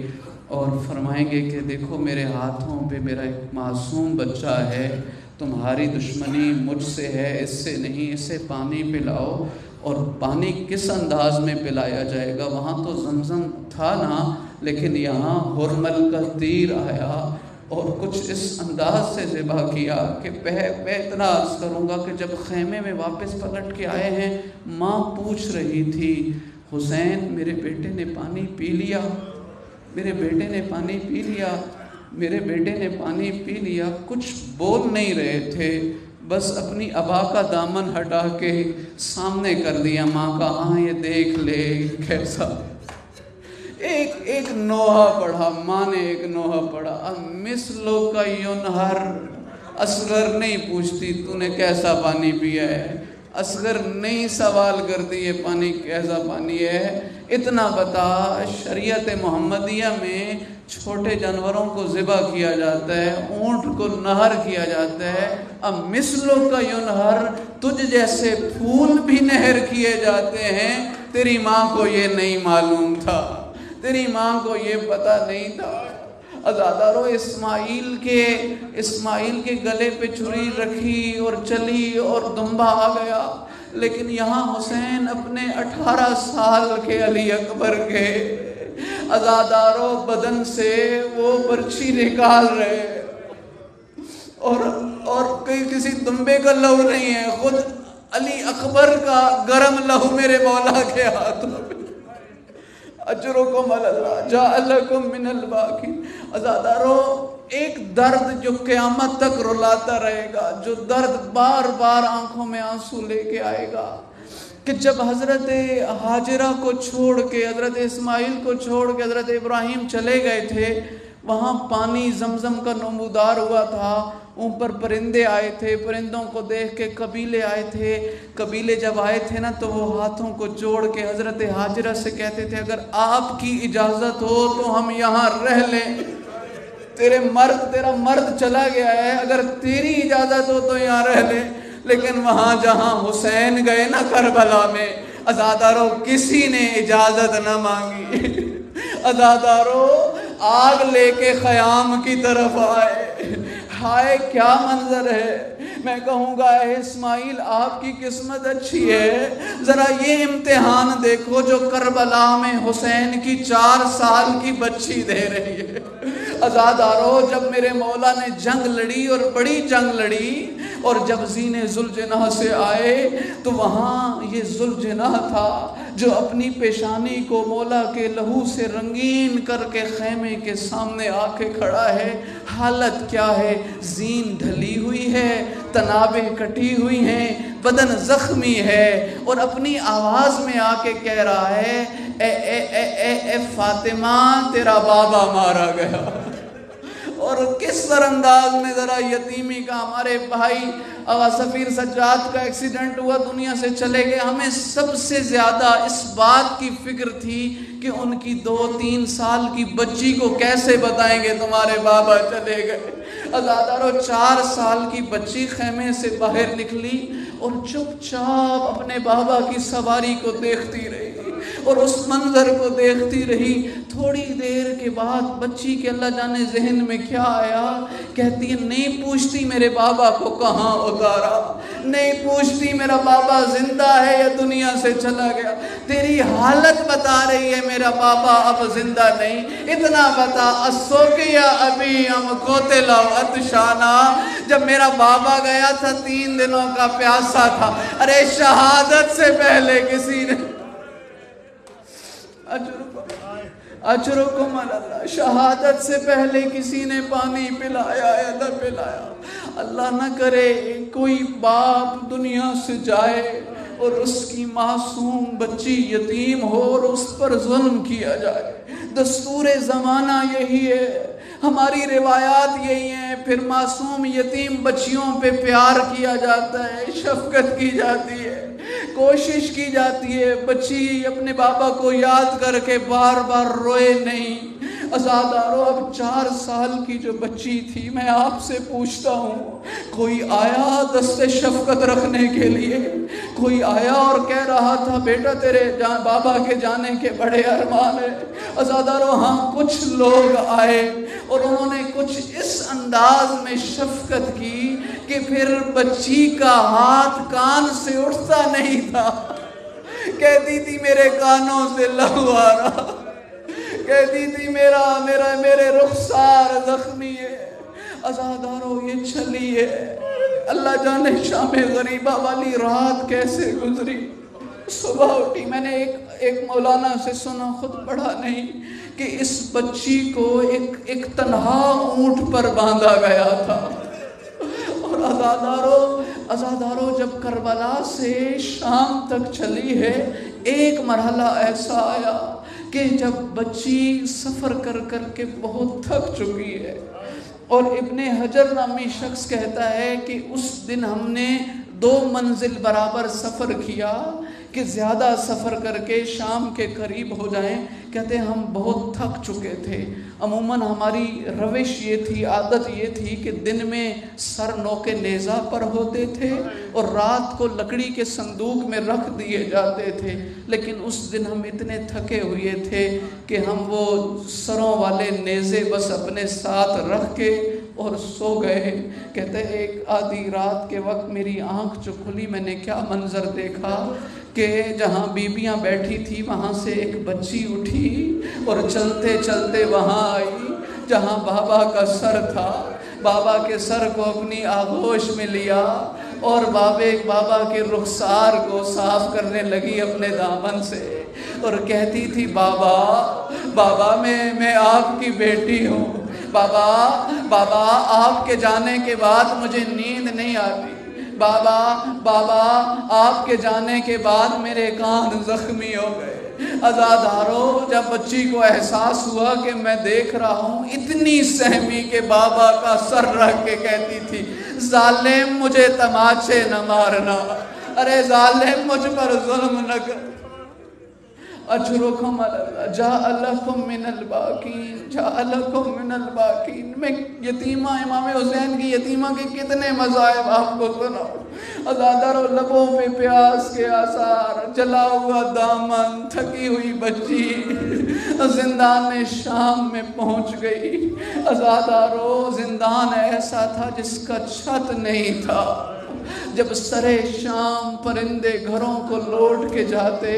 اور فرمائیں گے کہ دیکھو میرے ہاتھوں پہ میرا ایک معصوم بچہ ہے، تمہاری دشمنی مجھ سے ہے، اس سے نہیں، اسے پانی پلاؤ۔ اور پانی کس انداز میں پلایا جائے گا؟ وہاں تو زمزم تھا نا، لیکن یہاں حرمل کا تیر آیا اور کچھ اس انداز سے ذبح کیا کہ میں اتنا عرض کروں گا کہ جب خیمے میں واپس پلٹ کے آئے ہیں، ماں پوچھ رہی تھی حسین میرے بیٹے نے پانی پی لیا، میرے بیٹے نے پانی پی لیا، میرے بیٹے نے پانی پی لیا۔ کچھ بول نہیں رہے تھے، بس اپنی ابا کا دامن ہٹا کے سامنے کر دیا ماں کا، ہاں یہ دیکھ لے کیسا۔ ایک نوحہ پڑھا ماں نے، ایک نوحہ پڑھا مثلو کا ینہر، اصغر نہیں پوچھتی تو نے کیسا پانی پیا ہے، اصغر نہیں سوال کرتی یہ پانی کیسا پانی ہے۔ اتنا بتا شریعت محمدیہ میں چھوٹے جانوروں کو ذبح کیا جاتا ہے، اونٹ کو نہر کیا جاتا ہے، اب مثلو کا ینہر، تجھ جیسے پھول بھی نہر کیے جاتے ہیں۔ تیری ماں کو یہ نہیں معلوم تھا، تیری ماں کو یہ پتہ نہیں تھا۔ عزادارو اسماعیل کے گلے پہ چھری رکھی اور چلی اور دمبا آ گیا، لیکن یہاں حسین اپنے 18 سال کے علی اکبر کے عزادارو بدن سے وہ برچھی نکال رہے، اور کسی دمبے کا لہو نہیں ہے، خود علی اکبر کا گرم لہو میرے مولا کے ہاتھوں میں۔ اجرکم اللہ جعلکم من الباقین۔ عزادارو ایک درد جو قیامت تک رلاتا رہے گا، جو درد بار بار آنکھوں میں آنسو لے کے آئے گا، کہ جب حضرت ہاجرہ کو چھوڑ کے، حضرت اسماعیل کو چھوڑ کے حضرت ابراہیم چلے گئے تھے، وہاں پانی زمزم کا نمودار ہوا تھا، اوپر پرندے آئے تھے، پرندوں کو دیکھ کے قبیلے آئے تھے، قبیلے جب آئے تھے نا تو وہ ہاتھوں کو جوڑ کے حضرت ہاجرہ سے کہتے تھے اگر آپ کی اجازت ہو تو ہم یہاں رہ لیں، تیرا مرد چلا گیا ہے، اگر تیری اجازت ہو تو یہاں رہ لیں۔ لیکن وہاں جہاں حسین گئے نا کربلا میں، عزادارو کسی نے اجازت نہ مانگی، عزادارو آگ لے کے خیام کی طرف آئے۔ ہائے کیا منظر ہے! میں کہوں گا اے اسماعیل آپ کی قسمت اچھی ہے، ذرا یہ امتحان دیکھو جو کربلا میں حسین کی 4 سال کی بچی دے رہی ہے۔ عزادارو جب میرے مولا نے جنگ لڑی اور بڑی جنگ لڑی، اور جب زین ذوالجناح سے آئے تو وہاں یہ ذوالجناح تھا جو اپنی پیشانی کو مولا کے لہو سے رنگین کر کے خیمے کے سامنے آ کے کھڑا ہے۔ حالت کیا ہے؟ زین ڈھلی ہوئی ہے، تنابیں کٹی ہوئی ہیں، بدن زخمی ہے، اور اپنی آواز میں آ کے کہہ رہا ہے اے فاطمہ تیرا بابا مارا گیا۔ اور کس طرح انداز میں ذرا یتیمی کا. ہمارے بھائی آغا سفیر سجاد کا ایکسیڈنٹ ہوا, دنیا سے چلے گئے. ہمیں سب سے زیادہ اس بات کی فکر تھی کہ ان کی 2-3 سال کی بچی کو کیسے بتائیں گے تمہارے بابا چلے گئے. عزادارو 4 سال کی بچی خیمے سے باہر نکلی اور چپ چاپ اپنے بابا کی سواری کو دیکھتی رہی اور اس منظر کو دیکھتی رہی. تھوڑی دیر کے بعد بچی کے اللہ جانے ذہن میں کیا آیا, کہتی ہے نہیں پوچھتی میرے بابا کو کہاں اتارا, نہیں پوچھتی میرا بابا زندہ ہے یا دنیا سے چلا گیا, تیری حالت بتا رہی ہے میرا بابا اب زندہ نہیں. اتنا بتا اسوکیا ابھی ہم قتلا عطشانا, جب میرا بابا گیا تھا 3 دنوں کا پیاسا تھا. ارے شہادت سے پہلے کسی نے اجرکم اللہ, شہادت سے پہلے کسی نے پانی پلایا یا نہ پلایا. اللہ نہ کرے کوئی باپ دنیا سے جائے اور اس کی معصوم بچی یتیم ہو اور اس پر ظلم کیا جائے. دستور زمانہ یہی ہے, ہماری روایات یہی ہیں. پھر معصوم یتیم بچیوں پہ پیار کیا جاتا ہے, شفقت کی جاتی ہے, کوشش کی جاتی ہے بچی اپنے بابا کو یاد کر کے بار بار روئے نہیں. عزادارو اب 4 سال کی جو بچی تھی, میں آپ سے پوچھتا ہوں کوئی آیا دست شفقت رکھنے کے لیے؟ کوئی آیا اور کہہ رہا تھا بیٹا تیرے بابا کے جانے کے بڑے ارمان ہیں؟ عزادارو ہاں کچھ لوگ آئے اور انہوں نے کچھ اس انداز میں شفقت کی کہ پھر بچی کا ہاتھ کان سے اٹھتا نہیں تھا. کہتی تھی میرے کانوں سے لہو آ رہا, کہتی تھی میرے رخسار زخمی ہے. عزادارو یہ چلی ہے, اللہ جانے شام غریبہ والی رات کیسے گزری. صبح اٹھی, میں نے ایک مولانا سے سنا, خود پڑھا نہیں, کہ اس بچی کو ایک تنہا اونٹ پر باندھا گیا تھا. اور عزادارو جب کربلا سے شام تک چلی ہے, ایک مرحلہ ایسا آیا کہ جب بچی سفر کر کے بہت تھک چکی ہے, اور ابن حجر نامی شخص کہتا ہے کہ اس دن ہم نے 2 منزل برابر سفر کیا کہ زیادہ سفر کر کے شام کے قریب ہو جائیں. کہتے ہیں ہم بہت تھک چکے تھے. عموماً ہماری روش یہ تھی, عادت یہ تھی کہ دن میں سر نوکے نیزہ پر ہوتے تھے اور رات کو لکڑی کے صندوق میں رکھ دیے جاتے تھے. لیکن اس دن ہم اتنے تھکے ہوئے تھے کہ ہم وہ سروں والے نیزے بس اپنے ساتھ رکھ کے اور سو گئے. کہتے ہیں ایک آدھی رات کے وقت میری آنکھ جو کھلی, میں نے کیا منظر دیکھا کہ جہاں بیبیاں بیٹھی تھی وہاں سے ایک بچی اٹھی اور چلتے چلتے وہاں آئی جہاں بابا کا سر تھا. بابا کے سر کو اپنی آغوش میں لیا اور بابا کے رخسار کو صاف کرنے لگی اپنے دامن سے, اور کہتی تھی بابا میں آپ کی بیٹی ہوں. بابا آپ کے جانے کے بعد مجھے نیند نہیں آتی. بابا آپ کے جانے کے بعد میرے کان زخمی ہو گئے. عزادارو جب بچی کو احساس ہوا کہ میں دیکھ رہا ہوں, اتنی سہمی کہ بابا کا سر رکھ کے کہتی تھی ظالم مجھے تماچے نہ مارنا, ارے ظالم مجھ پر ظلم نہ کر. اجرکم اللہ جعلکم من الباقین. میں یتیمہ امام حسین کی یتیمہ کے کتنے مذاہب آپ کو سناؤں. عزادارو لبوں پہ پیاس کے آثار, جلا ہوا دامن, تھکی ہوئی بچی زندان شام میں پہنچ گئی. عزادارو زندان ایسا تھا جس کا چھت نہیں تھا. جب سرے شام پرندے گھروں کو لوٹ کے جاتے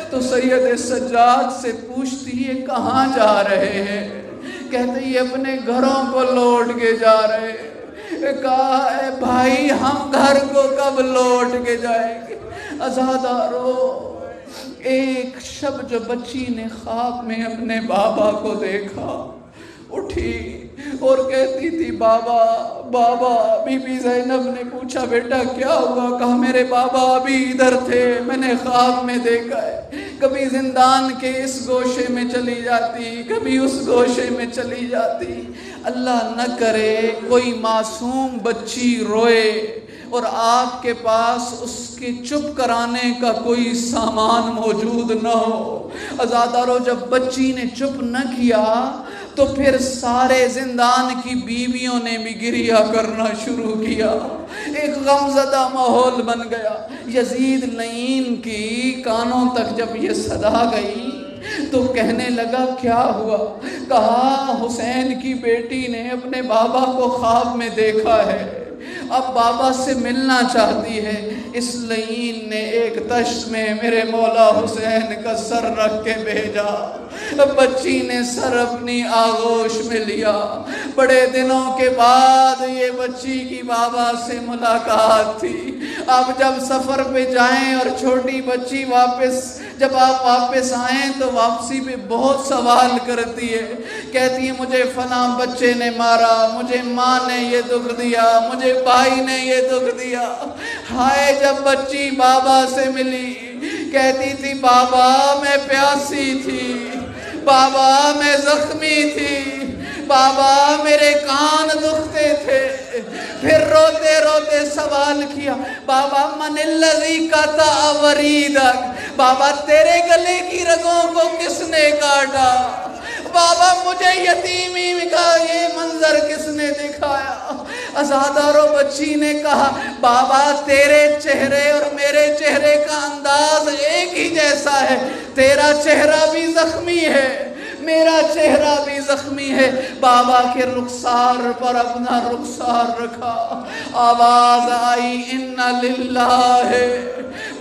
تو سید سجاد سے پوچھتی ہے کہاں جا رہے ہیں؟ کہتے یہ اپنے گھروں کو لوٹ کے جا رہے ہیں. کہا اے بھائی ہم گھر کو کب لوٹ کے جائیں گے؟ عزادارو ایک شب جو بچی نے خواب میں اپنے بابا کو دیکھا, اٹھی اور کہتی تھی بابا. بی بی زینب نے پوچھا بیٹا کیا ہوا؟ کہا میرے بابا ابھی ادھر تھے, میں نے خواب میں دیکھا ہے. کبھی زندان کے اس گوشے میں چلی جاتی، کبھی اس گوشے میں چلی جاتی۔ اللہ نہ کرے کوئی معصوم بچی روئے اور آپ کے پاس اس کے چپ کرانے کا کوئی سامان موجود نہ ہو۔ عزادارو، جب بچی نے چپ نہ کیا تو پھر سارے زندان کی بیویوں نے بھی گریہ کرنا شروع کیا، ایک غمزدہ ماحول بن گیا۔ یزید لعین کی کانوں تک جب یہ صدا گئی تو کہنے لگا کیا ہوا؟ کہا حسین کی بیٹی نے اپنے بابا کو خواب میں دیکھا ہے، اب بابا سے ملنا چاہتی ہے۔ اس لعین نے ایک تشت میں میرے مولا حسین کا سر رکھ کے بھیجا۔ بچی نے سر اپنی آغوش میں لیا۔ بڑے دنوں کے بعد یہ بچی کی بابا سے ملاقات تھی۔ اب جب سفر پہ جائیں اور چھوٹی بچی جب آپ واپس آئیں تو واپسی پہ بہت سوال کرتی ہے، کہتی ہے مجھے فلاں بچے نے مارا، مجھے ماں نے یہ دکھ دیا، مجھے بھائی نے یہ دکھ دیا۔ ہائے، جب بچی بابا سے ملی کہتی تھی بابا میں پیاسی تھی، بابا میں زخمی تھی، بابا میرے کان دکھتے تھے۔ پھر روتے روتے سوال کیا، بابا من الذی قطع وریدک، بابا تیرے گلے کی رگوں کو کس نے کاٹا؟ بابا مجھے یتیمی کا یہ منظر کس نے دکھایا؟ عزادارو، بچی نے کہا بابا تیرے چہرے اور میرے چہرے کا انداز ایک ہی جیسا ہے، تیرا چہرہ بھی زخمی ہے، میرا چہرہ بھی زخمی ہے۔ بابا کے رخسار پر اپنا رخسار رکھا، آواز آئی اِنَّ لِلَّهِ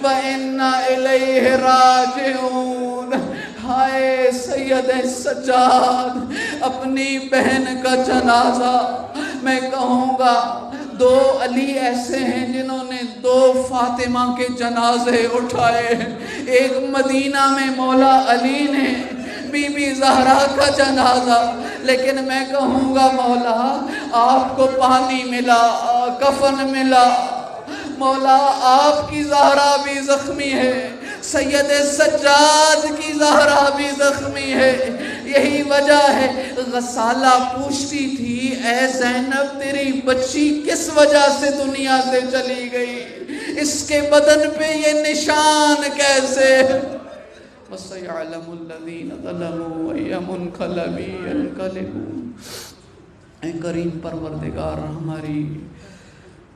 وَإِنَّ إِلَيْهِ راجعون۔ ہائے سید سجاد، اپنی بہن کا جنازہ، میں کہوں گا 2 علی ایسے ہیں جنہوں نے 2 فاطمہ کے جنازے اٹھائے ہیں۔ ایک مدینہ میں مولا علی نے بی بی زہرا کا جنازہ، لیکن میں کہوں گا مولا آپ کو پانی ملا، کفن ملا، مولا آپ کی زہرا بھی زخمی ہے، سید سجاد کی زہرا بھی زخمی ہے۔ یہی وجہ ہے غسالہ پوچھتی تھی اے زینب تیری بچی کس وجہ سے دنیا سے چلی گئی، اس کے بدن پہ یہ نشان کیسے؟ وَسَيَعْلَمُ الَّذِينَ ظَلَمُوا أَيَّ مُنْقَلَبٍ يَنْقَلِبُونَ۔ اے کریم پروردگار، ہماری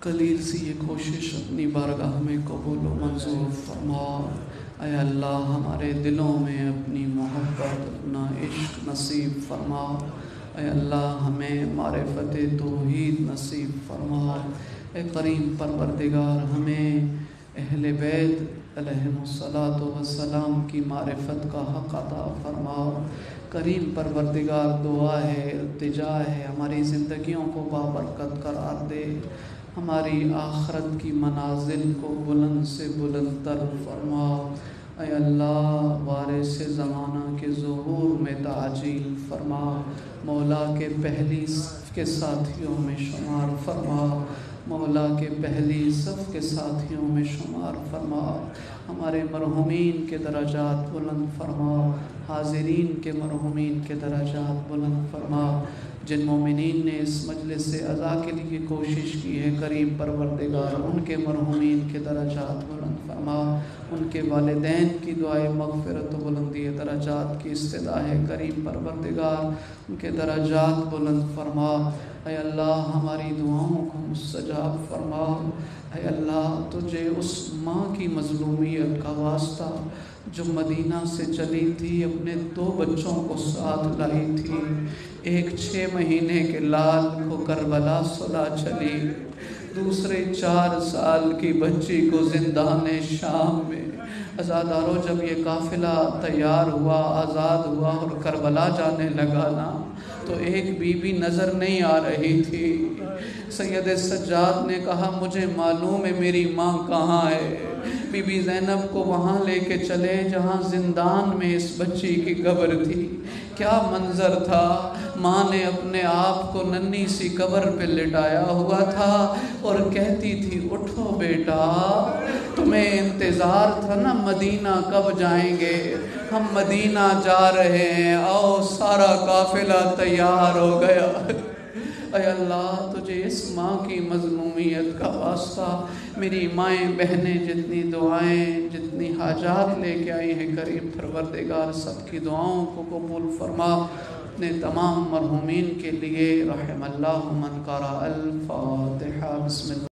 قلیل سی یہ کوشش اپنی بارگاہ میں قبول و منظور فرما۔ اے اللہ ہمارے دلوں میں اپنی محبت، اپنا عشق نصیب فرما۔ اے اللہ ہمیں معرفت توحید نصیب فرما۔ اے کریم پروردگار، ہمیں اہل بیت علیہم الصلاۃ والسلام کی معرفت کا حق عطا فرما۔ کریم پروردگار، دعا ہے، التجا ہے، ہماری زندگیوں کو بابرکت قرار دے، ہماری آخرت کی منازل کو بلند سے بلند تر فرما۔ اے اللہ وارث زمانہ کے ظہور میں تعجیل فرما، مولا کے پہلی صف کے ساتھیوں میں شمار فرما، مولا کے پہلی صف کے ساتھیوں میں شمار فرما۔ ہمارے مرحومین کے درجات بلند فرما، حاضرین کے مرحومین کے درجات بلند فرما۔ جن مومنین نے اس مجلس سے اعضاء کے لیے کوشش کی ہے کریم پروردگار، ان کے مرحومین کے درجات بلند فرما، ان کے والدین کی دعائے مغفرت و بلندی درجات کی استدعا ہے کریم پروردگار، ان کے درجات بلند فرما۔ اے اللہ ہماری دعاؤں کو مستجاب فرما۔ اے اللہ تجھے اس ماں کی مظلومیت کا واسطہ جو مدینہ سے چلی تھی، اپنے 2 بچوں کو ساتھ لائی تھی، ایک 6 مہینے کے لال کو کربلا سلا چلی، دوسرے 4 سال کی بچی کو زندان شام میں۔ عزادارو، جب یہ قافلہ تیار ہوا، آزاد ہوا اور کربلا جانے لگا نا، تو ایک بی بی نظر نہیں آ رہی تھی۔ سید سجاد نے کہا مجھے معلوم ہے میری ماں کہاں ہے۔ بی بی زینب کو وہاں لے کے چلے جہاں زندان میں اس بچی کی قبر تھی۔ کیا منظر تھا، ماں نے اپنے آپ کو ننھی سی قبر پہ لٹایا ہوا تھا اور کہتی تھی اٹھو بیٹا، تمہیں انتظار انتظار تھا نا مدینہ کب جائیں گے، ہم مدینہ جا رہے ہیں، آؤ سارا قافلہ تیار ہو گیا۔ اے اللہ تجھے اس ماں کی مظلومیت کا واسطہ، میری مائیں بہنیں جتنی دعائیں جتنی حاجات لے کے آئی ہیں کریم پروردگار سب کی دعاؤں کو قبول فرما۔ اپنے تمام مرحومین کے لیے رحم اللہ من قرأ الفاتحہ۔ بسم اللہ۔